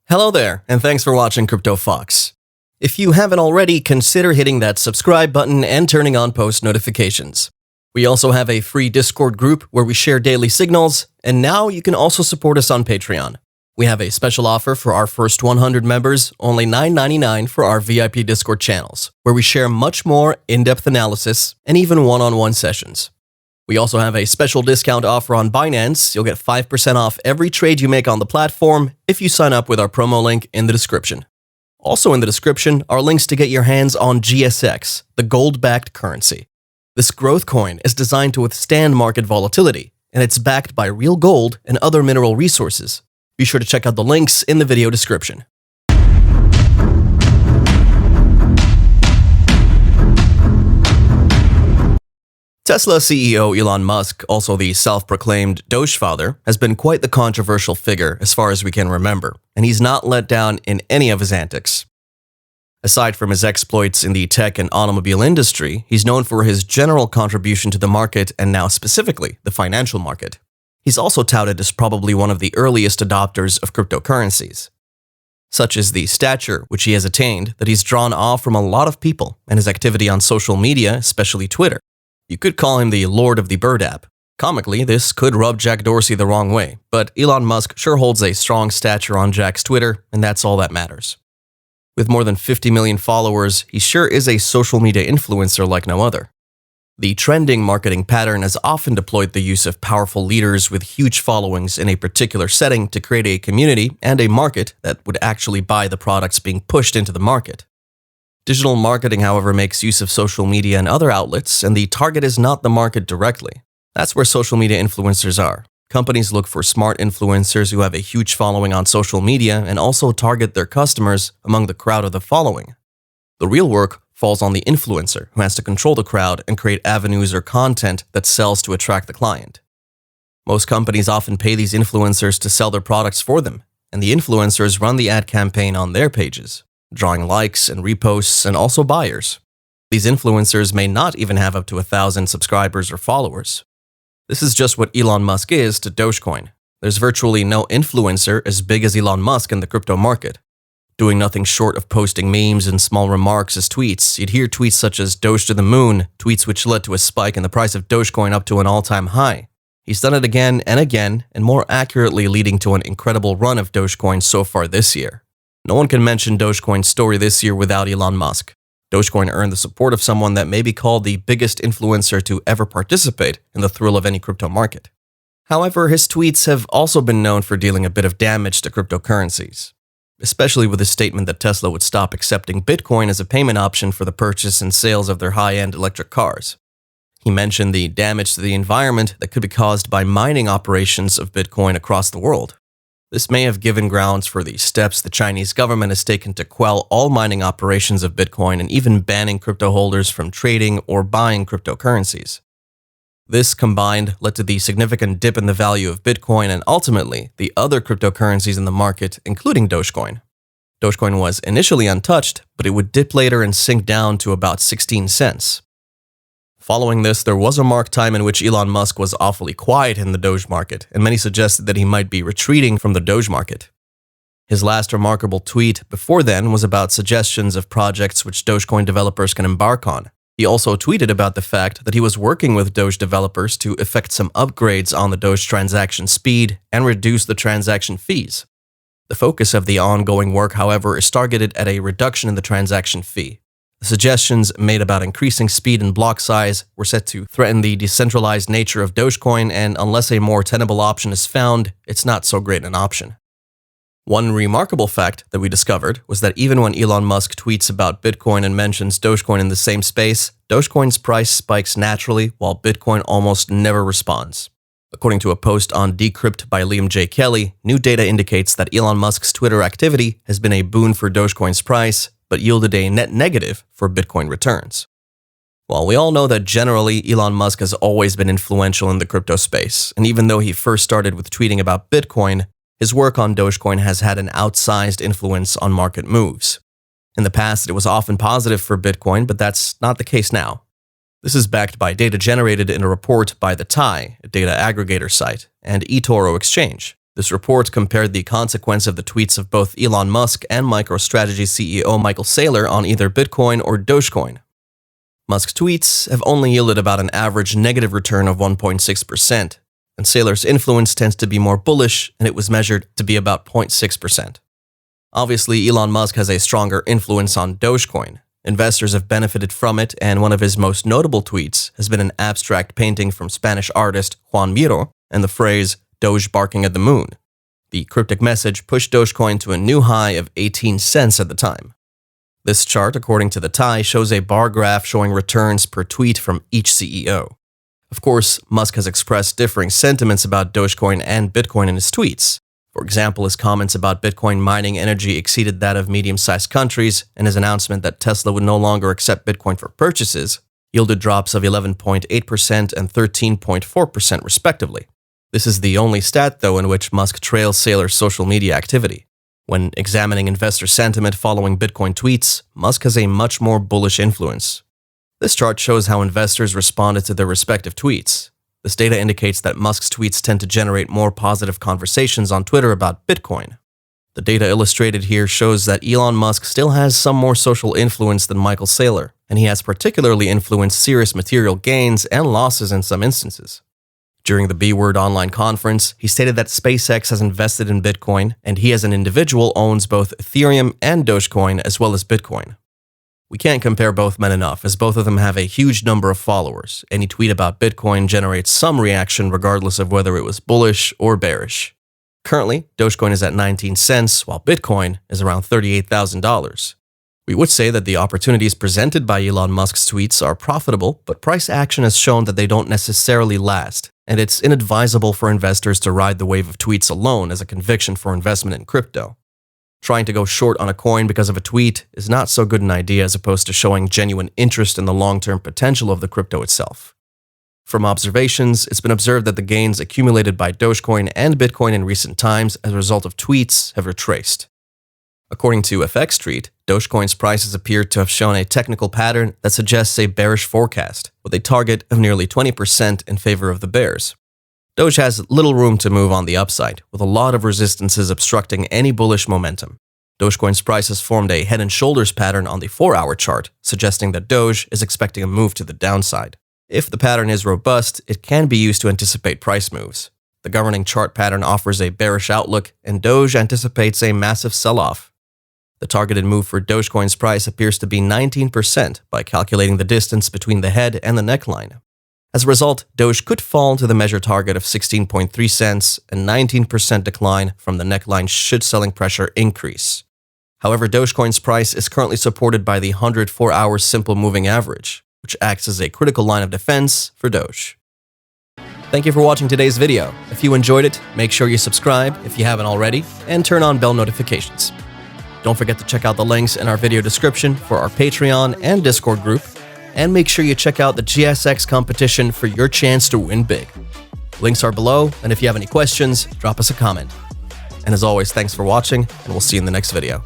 Hello there, and thanks for watching Crypto Fox. If you haven't already, consider hitting that subscribe button and turning on post notifications. We also have a free Discord group where we share daily signals, and now you can also support us on Patreon. We have a special offer for our first 100 members, only $9.99 for our VIP Discord channels, where we share much more in-depth analysis and even one-on-one sessions. We also have a special discount offer on Binance. You'll get 5% off every trade you make on the platform if you sign up with our promo link in the description. Also in the description are links to get your hands on GSX, the gold-backed currency. This growth coin is designed to withstand market volatility, and it's backed by real gold and other mineral resources. Be sure to check out the links in the video description. Tesla CEO Elon Musk, also the self-proclaimed Doge father, has been quite the controversial figure as far as we can remember, and he's not let down in any of his antics. Aside from his exploits in the tech and automobile industry, he's known for his general contribution to the market and now specifically the financial market. He's also touted as probably one of the earliest adopters of cryptocurrencies. Such is the stature which he has attained that he's drawn awe from a lot of people, and his activity on social media, especially Twitter. You could call him the Lord of the Bird app. Comically, this could rub Jack Dorsey the wrong way, but Elon Musk sure holds a strong stature on Jack's Twitter, and that's all that matters. With more than 50 million followers, he sure is a social media influencer like no other. The trending marketing pattern has often deployed the use of powerful leaders with huge followings in a particular setting to create a community and a market that would actually buy the products being pushed into the market. Digital marketing, however, makes use of social media and other outlets, and the target is not the market directly. That's where social media influencers are. Companies look for smart influencers who have a huge following on social media and also target their customers among the crowd of the following. The real work falls on the influencer, who has to control the crowd and create avenues or content that sells to attract the client. Most companies often pay these influencers to sell their products for them, and the influencers run the ad campaign on their pages, drawing likes and reposts and also buyers. These influencers may not even have up to 1,000 subscribers or followers. This is just what Elon Musk is to Dogecoin. There's virtually no influencer as big as Elon Musk in the crypto market. Doing nothing short of posting memes and small remarks as tweets, you'd hear tweets such as Doge to the moon, tweets which led to a spike in the price of Dogecoin up to an all-time high. He's done it again, and more accurately leading to an incredible run of Dogecoin so far this year. No one can mention Dogecoin's story this year without Elon Musk. Dogecoin earned the support of someone that may be called the biggest influencer to ever participate in the thrill of any crypto market. However, his tweets have also been known for dealing a bit of damage to cryptocurrencies, especially with his statement that Tesla would stop accepting Bitcoin as a payment option for the purchase and sales of their high-end electric cars. He mentioned the damage to the environment that could be caused by mining operations of Bitcoin across the world. This may have given grounds for the steps the Chinese government has taken to quell all mining operations of Bitcoin and even banning crypto holders from trading or buying cryptocurrencies. This combined led to the significant dip in the value of Bitcoin and ultimately the other cryptocurrencies in the market, including Dogecoin. Dogecoin was initially untouched, but it would dip later and sink down to about 16 cents. Following this, there was a marked time in which Elon Musk was awfully quiet in the Doge market, and many suggested that he might be retreating from the Doge market. His last remarkable tweet before then was about suggestions of projects which Dogecoin developers can embark on. He also tweeted about the fact that he was working with Doge developers to effect some upgrades on the Doge transaction speed and reduce the transaction fees. The focus of the ongoing work, however, is targeted at a reduction in the transaction fee. The suggestions made about increasing speed and block size were set to threaten the decentralized nature of Dogecoin, and unless a more tenable option is found, it's not so great an option. One remarkable fact that we discovered was that even when Elon Musk tweets about Bitcoin and mentions Dogecoin in the same space, Dogecoin's price spikes naturally while Bitcoin almost never responds. According to a post on Decrypt by Liam J. Kelly, new data indicates that Elon Musk's Twitter activity has been a boon for Dogecoin's price, but yielded a net negative for Bitcoin returns. While we all know that generally Elon Musk has always been influential in the crypto space, and even though he first started with tweeting about Bitcoin, his work on Dogecoin has had an outsized influence on market moves. In the past, it was often positive for Bitcoin, but that's not the case now. This is backed by data generated in a report by the TIE, a data aggregator site, and eToro Exchange, This report compared the consequence of the tweets of both Elon Musk and MicroStrategy CEO Michael Saylor on either Bitcoin or Dogecoin. Musk's tweets have only yielded about an average negative return of 1.6%, and Saylor's influence tends to be more bullish, and it was measured to be about 0.6%. Obviously, Elon Musk has a stronger influence on Dogecoin. Investors have benefited from it, and one of his most notable tweets has been an abstract painting from Spanish artist Juan Miro and the phrase, "Doge barking at the moon." The cryptic message pushed Dogecoin to a new high of 18 cents at the time. This chart, according to the TIE, shows a bar graph showing returns per tweet from each CEO. Of course, Musk has expressed differing sentiments about Dogecoin and Bitcoin in his tweets. For example, his comments about Bitcoin mining energy exceeded that of medium-sized countries, and his announcement that Tesla would no longer accept Bitcoin for purchases yielded drops of 11.8% and 13.4% respectively. This is the only stat, though, in which Musk trails Saylor's social media activity. When examining investor sentiment following Bitcoin tweets, Musk has a much more bullish influence. This chart shows how investors responded to their respective tweets. This data indicates that Musk's tweets tend to generate more positive conversations on Twitter about Bitcoin. The data illustrated here shows that Elon Musk still has some more social influence than Michael Saylor, and he has particularly influenced serious material gains and losses in some instances. During the B-Word online conference, he stated that SpaceX has invested in Bitcoin, and he as an individual owns both Ethereum and Dogecoin as well as Bitcoin. We can't compare both men enough, as both of them have a huge number of followers. Any tweet about Bitcoin generates some reaction regardless of whether it was bullish or bearish. Currently, Dogecoin is at 19 cents, while Bitcoin is around $38,000. We would say that the opportunities presented by Elon Musk's tweets are profitable, but price action has shown that they don't necessarily last, and it's inadvisable for investors to ride the wave of tweets alone as a conviction for investment in crypto. Trying to go short on a coin because of a tweet is not so good an idea as opposed to showing genuine interest in the long-term potential of the crypto itself. From observations, it's been observed that the gains accumulated by Dogecoin and Bitcoin in recent times as a result of tweets have retraced. According to FX Street, Dogecoin's prices appear to have shown a technical pattern that suggests a bearish forecast, with a target of nearly 20% in favor of the bears. Doge has little room to move on the upside, with a lot of resistances obstructing any bullish momentum. Dogecoin's price has formed a head and shoulders pattern on the 4-hour chart, suggesting that Doge is expecting a move to the downside. If the pattern is robust, it can be used to anticipate price moves. The governing chart pattern offers a bearish outlook, and Doge anticipates a massive sell-off. The targeted move for Dogecoin's price appears to be 19% by calculating the distance between the head and the neckline. As a result, Doge could fall to the measure target of 16.3 cents and 19% decline from the neckline should selling pressure increase. However, Dogecoin's price is currently supported by the 104-hour simple moving average, which acts as a critical line of defense for Doge. Thank you for watching today's video. If you enjoyed it, make sure you subscribe if you haven't already, and turn on bell notifications. Don't forget to check out the links in our video description for our Patreon and Discord group, and make sure you check out the GSX competition for your chance to win big. Links are below, and if you have any questions, drop us a comment. And as always, thanks for watching, and we'll see you in the next video.